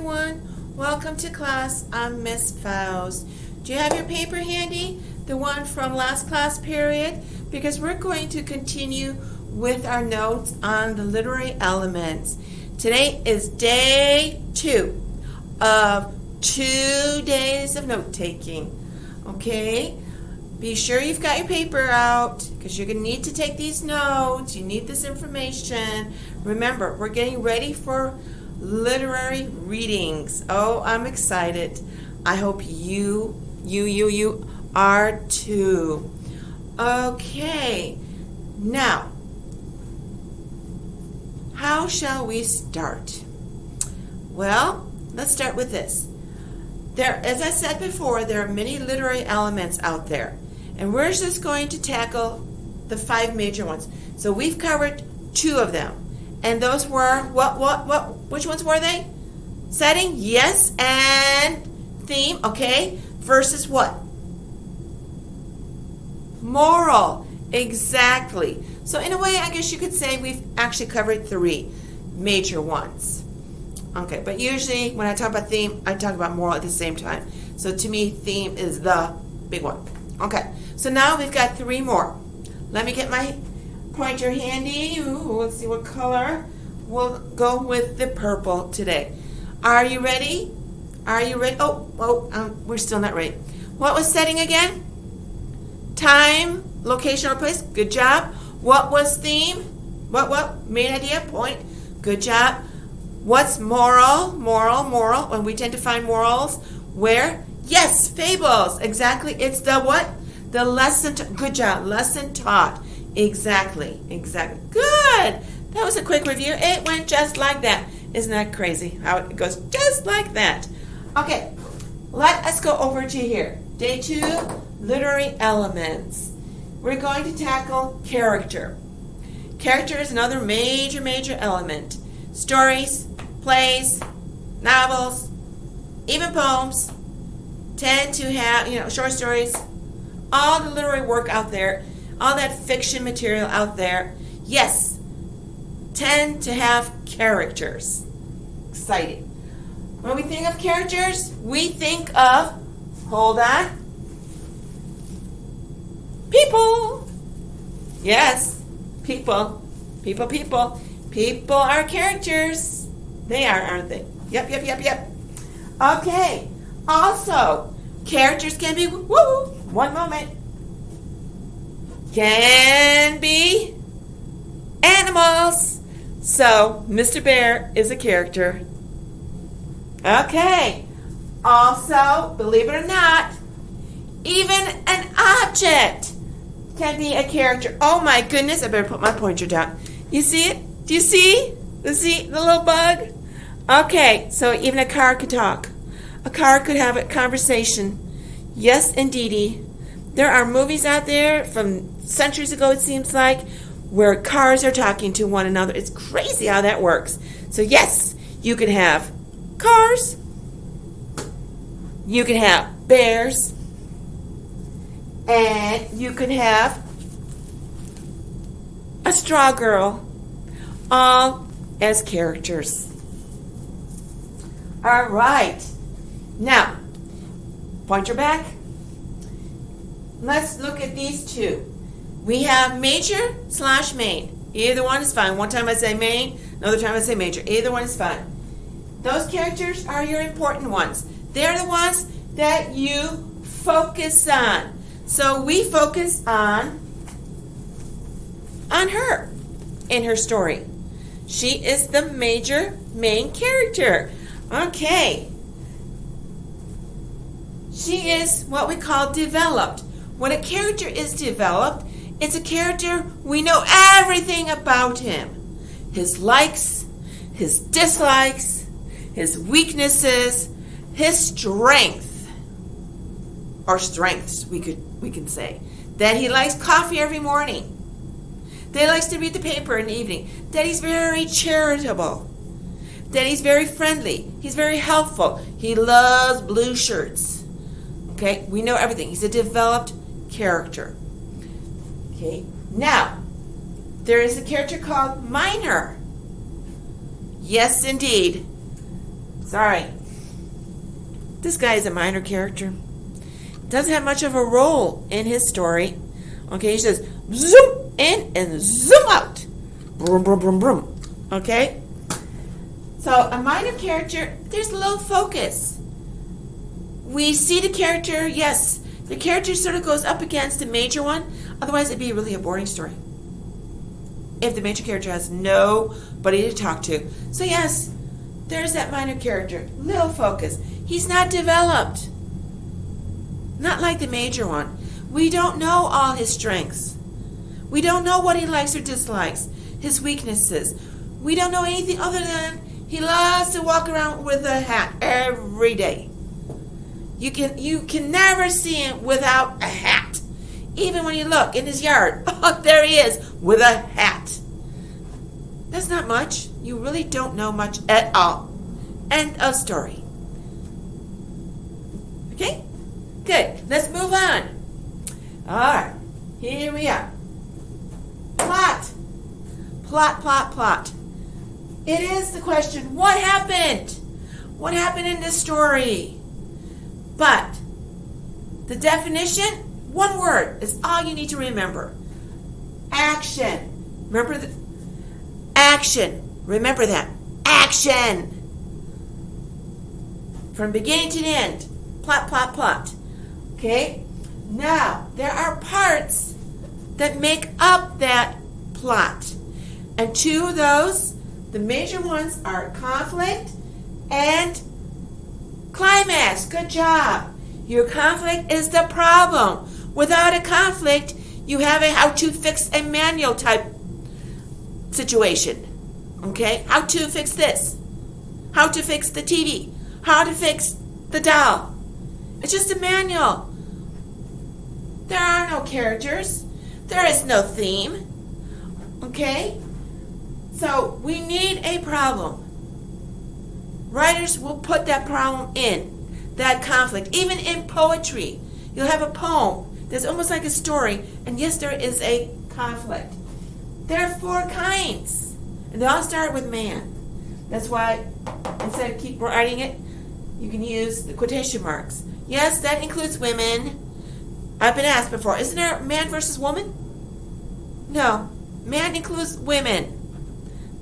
everyone. Welcome to class. I'm Miss Faust. Do you have your paper handy? The one from last class period? Because we're going to continue with our notes on the literary elements. Today is day 2 of 2 days of note-taking. Okay? Be sure you've got your paper out because you're going to need to take these notes. You need this information. Remember, we're getting ready for literary readings. Oh, I'm excited. I hope you are too. Okay. Now, how shall we start? Well, let's start with this. As I said before, there are many literary elements out there. And we're just going to tackle the 5 major ones. So we've covered 2 of them. And those were, which ones were they? Setting, yes, and theme, okay. Versus what? Moral, exactly. So in a way, I guess you could say we've actually covered 3 major ones. Okay, but usually when I talk about theme, I talk about moral at the same time. So to me, theme is the big one. Okay, so now we've got 3 more. Let me get my pointer handy. Ooh, let's see what color. We'll go with the purple today. Are you ready? Are you ready? We're still not ready. What was setting again? Time, location, or place. Good job. What was theme? What? Main idea, point. Good job. What's moral? Moral. When we tend to find morals, where? Yes, fables. Exactly. It's the what? The lesson. Good job. Lesson taught. Exactly. Good. That was a quick review. It went just like that. Isn't that crazy how it goes just like that? Okay. Let us go over to here. Day 2, literary elements. We're going to tackle character. Character is another major element. Stories, plays, novels, even poems tend to have, short stories, all the literary work out there, all that fiction material out there, yes, tend to have characters. Exciting. When we think of characters, we think of, hold on, people. Yes, people. People are characters. They are, aren't they? Yep. Okay. Also, characters can be, one moment, can be animals. So, Mr. Bear is a character. Okay. Also, believe it or not, even an object can be a character. Oh my goodness, I better put my pointer down. You see it? Do you see? The little bug? Okay, so even a car could talk. A car could have a conversation. Yes, indeedy. There are movies out there from centuries ago, it seems like, where cars are talking to one another. It's crazy how that works. So yes, you can have cars. You can have bears. And you can have a straw girl. All as characters. All right. Now, pointer back. Let's look at these 2. We have major / main. Either one is fine. One time I say main, another time I say major. Either one is fine. Those characters are your important ones. They're the ones that you focus on. So we focus on her in her story. She is the main character. Okay. She is what we call developed. When a character is developed, it's a character we know everything about him. His likes, his dislikes, his weaknesses, his strength, or strengths, we can say. That he likes coffee every morning. That he likes to read the paper in the evening. That he's very charitable. That he's very friendly. He's very helpful. He loves blue shirts. Okay, we know everything. He's a developed character. Okay, now, there is a character called minor. Yes, indeed. Sorry. This guy is a minor character. Doesn't have much of a role in his story. Okay, he says zoom in and zoom out. Brum, brum, brum, brum. Okay? So a minor character, there's low focus. We see the character, yes, the character sort of goes up against a major one. Otherwise, it'd be really a boring story. If the major character has nobody to talk to. So yes, there's that minor character. Low focus. He's not developed. Not like the major one. We don't know all his strengths. We don't know what he likes or dislikes. His weaknesses. We don't know anything other than he loves to walk around with a hat every day. You can never see him without a hat. Even when you look in his yard, oh, there he is with a hat. That's not much. You really don't know much at all. End of story. Okay? Good. Let's move on. All right. Here we are. Plot. Plot, plot, plot. It is the question, what happened? What happened in this story? But the definition, one word, is all you need to remember. Action. Remember the action. Remember that. Action. From beginning to end. Plot, plot, plot. Okay? Now, there are parts that make up that plot. And two of those, the major ones, are conflict and climax. Good job. Your conflict is the problem. Without a conflict, you have a how to fix a manual type situation. Okay? How to fix this. How to fix the TV. How to fix the doll. It's just a manual. There are no characters. There is no theme. Okay? So we need a problem. Writers will put that problem in, that conflict. Even in poetry, you'll have a poem that's almost like a story, and yes, there is a conflict. There are 4 kinds, and they all start with man. That's why instead of keep writing it, you can use the quotation marks. Yes, that includes women. I've been asked before, isn't there man versus woman? No, man includes women.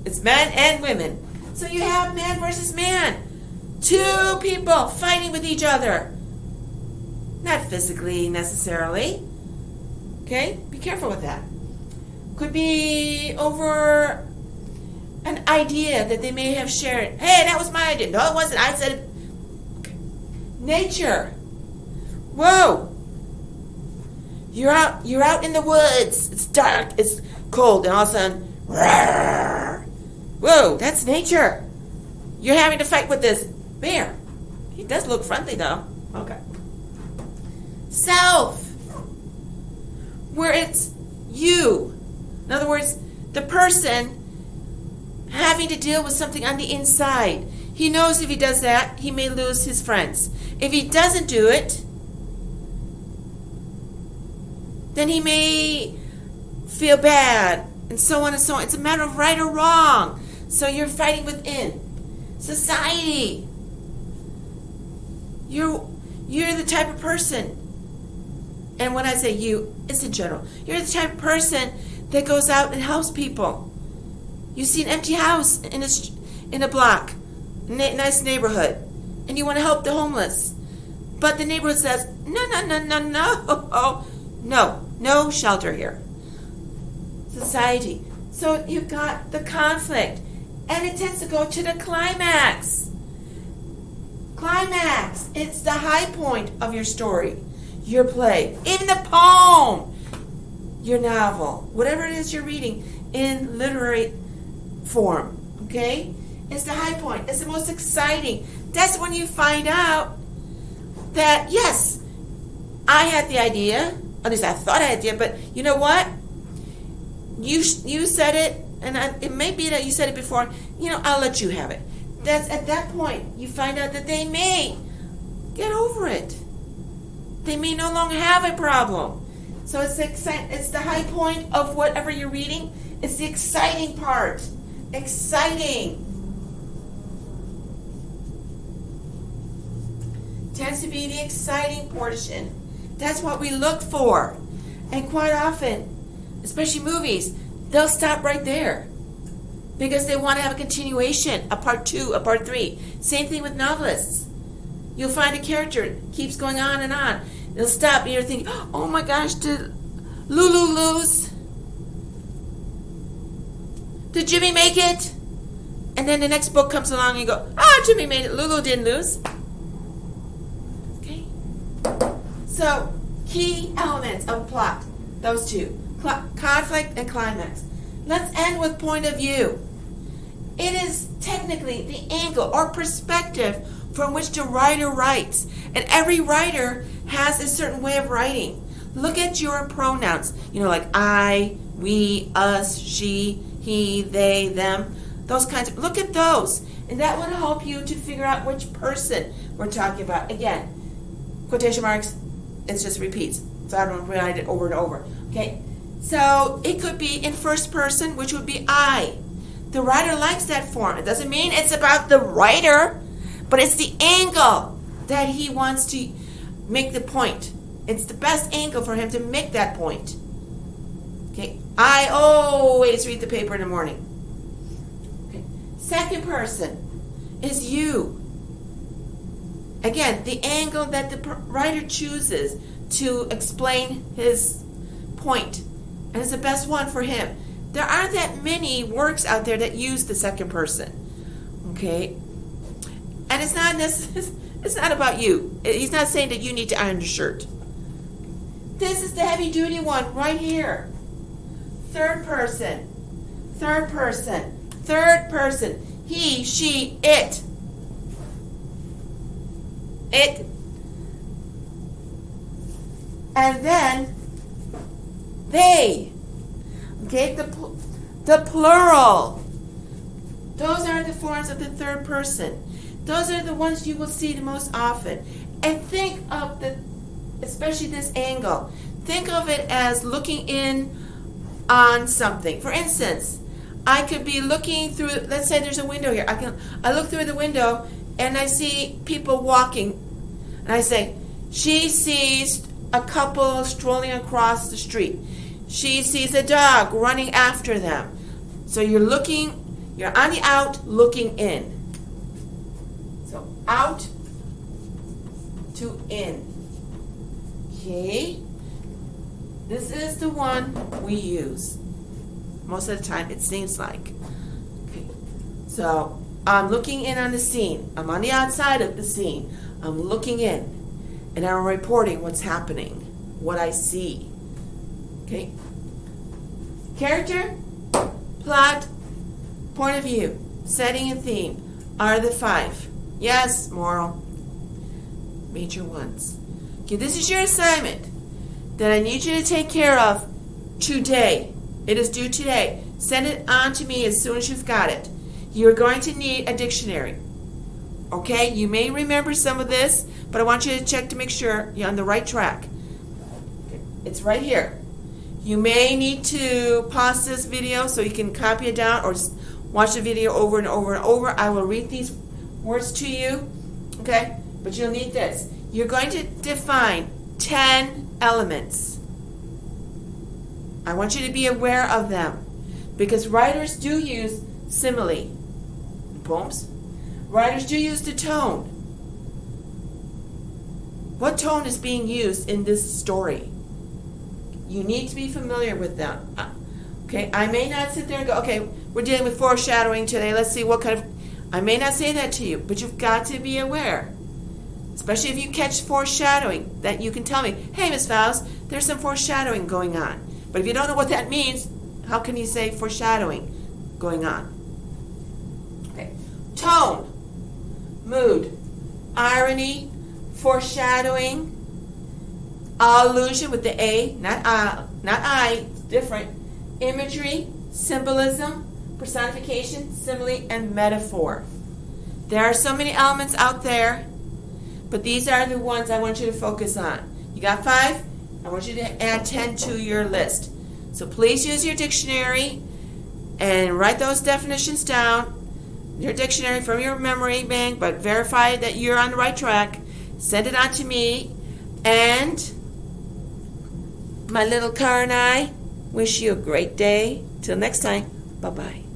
It's men and women. So you have man versus man. 2 people fighting with each other. Not physically necessarily. Okay? Be careful with that. Could be over an idea that they may have shared. Hey, that was my idea. No, it wasn't. I said it. Okay. Nature. Whoa. You're out in the woods. It's dark. It's cold. And all of a sudden, roar. Whoa, that's nature. You're having to fight with this bear. He does look friendly, though. Okay. Self. Where it's you. In other words, the person having to deal with something on the inside. He knows if he does that, he may lose his friends. If he doesn't do it, then he may feel bad, and so on and so on. It's a matter of right or wrong. So you're fighting within. Society. You're the type of person, and when I say you, it's in general. You're the type of person that goes out and helps people. You see an empty house in a block, nice neighborhood, and you want to help the homeless. But the neighborhood says, no shelter here. Society. So you've got the conflict. And it tends to go to the climax. Climax. It's the high point of your story, your play, even the poem, your novel, whatever it is you're reading in literary form. Okay? It's the high point. It's the most exciting. That's when you find out that, yes, I had the idea. At least I thought I had the idea, but you know what? You said it. And it may be that you said it before, I'll let you have it. That's at that point, you find out that they may get over it. They may no longer have a problem. So it's the high point of whatever you're reading. It's the exciting part. Exciting. tends to be the exciting portion. That's what we look for. And quite often, especially movies, they'll stop right there because they want to have a continuation, a part 2, a part 3. Same thing with novelists. You'll find a character keeps going on and on. They'll stop and you're thinking, oh my gosh, did Lulu lose? Did Jimmy make it? And then the next book comes along and you go, Jimmy made it. Lulu didn't lose. Okay. So, key elements of plot. Those two. Conflict and climax. Let's end with point of view. It is technically the angle or perspective from which the writer writes. And every writer has a certain way of writing. Look at your pronouns. Like I, we, us, she, he, they, them. Those kinds of, look at those. And that will help you to figure out which person we're talking about. Again, quotation marks, it just repeats. So I don't write it over and over. Okay? So it could be in first person, which would be I. The writer likes that form. It doesn't mean it's about the writer, but it's the angle that he wants to make the point. It's the best angle for him to make that point. Okay? I always read the paper in the morning. Okay. Second person is you. Again, the angle that the writer chooses to explain his point. And it's the best one for him. There aren't that many works out there that use the second person. Okay? And it's not about you. He's not saying that you need to iron the shirt. This is the heavy duty one right here. Third person. Third person. Third person. He, she, it. It. And then they. Okay, the plural. Those are the forms of the third person. Those are the ones you will see the most often. And think of especially this angle. Think of it as looking in on something. For instance, I could be looking through, let's say there's a window here. I look through the window and I see people walking. And I say, she sees a couple strolling across the street. She sees a dog running after them. So you're on the out looking in. So out to in. Okay? This is the one we use. Most of the time it seems like. Okay. So I'm looking in on the scene. I'm on the outside of the scene. I'm looking in. And I'm reporting what's happening. What I see. Okay? Character, plot, point of view, setting and theme are the 5. Yes, moral. Major ones. Okay, this is your assignment that I need you to take care of today. It is due today. Send it on to me as soon as you've got it. You're going to need a dictionary. Okay? You may remember some of this, but I want you to check to make sure you're on the right track. Okay. It's right here. You may need to pause this video so you can copy it down or just watch the video over and over and over. I will read these words to you. Okay? But you'll need this. You're going to define 10 elements. I want you to be aware of them because writers do use simile in poems. Writers do use the tone. What tone is being used in this story? You need to be familiar with them. Okay, I may not sit there and go, okay, we're dealing with foreshadowing today. Let's see what kind of... I may not say that to you, but you've got to be aware. Especially if you catch foreshadowing, that you can tell me, hey, Miss Fowles, there's some foreshadowing going on. But if you don't know what that means, how can you say foreshadowing going on? Okay. Tone, mood, irony, foreshadowing, allusion with the A, not I, different. Imagery, symbolism, personification, simile, and metaphor. There are so many elements out there, but these are the ones I want you to focus on. You got 5? I want you to add 10 to your list. So please use your dictionary and write those definitions down. Your dictionary from your memory bank, but verify that you're on the right track. Send it on to me. And my little car and I wish you a great day. Till next time. Bye-bye.